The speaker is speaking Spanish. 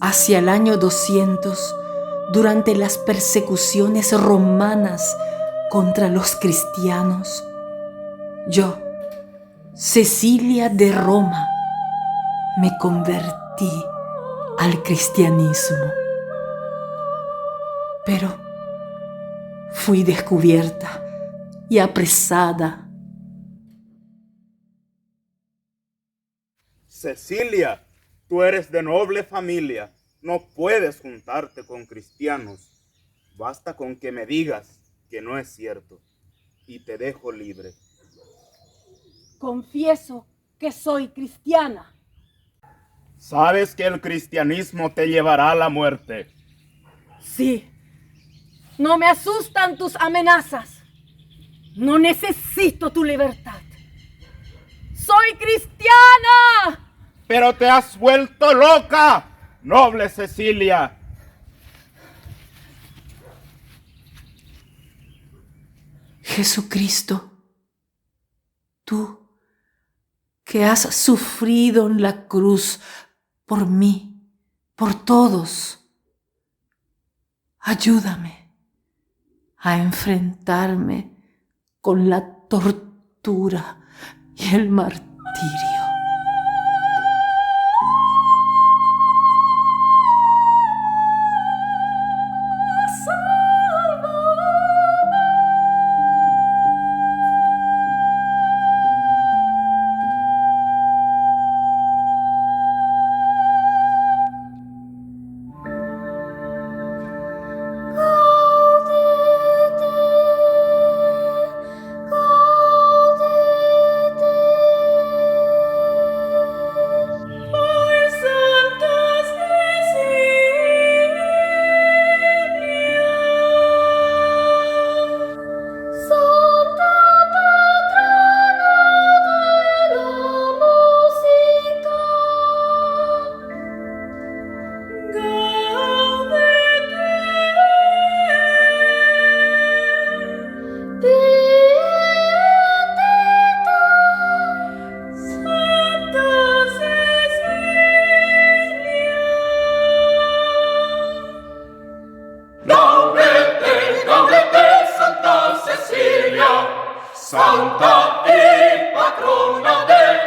Hacia el año 200, durante las persecuciones romanas contra los cristianos, yo, Cecilia de Roma, me convertí al cristianismo. Pero fui descubierta y apresada. Cecilia, tú eres de noble familia, no puedes juntarte con cristianos. Basta con que me digas que no es cierto y te dejo libre. Confieso que soy cristiana. Sabes que el cristianismo te llevará a la muerte. Sí. No me asustan tus amenazas. No necesito tu libertad. ¡Soy cristiana! Pero te has vuelto loca, noble Cecilia. Jesucristo, tú que has sufrido en la cruz por mí, por todos, ayúdame a enfrentarme con la tortura y el martirio. Santa y patrona de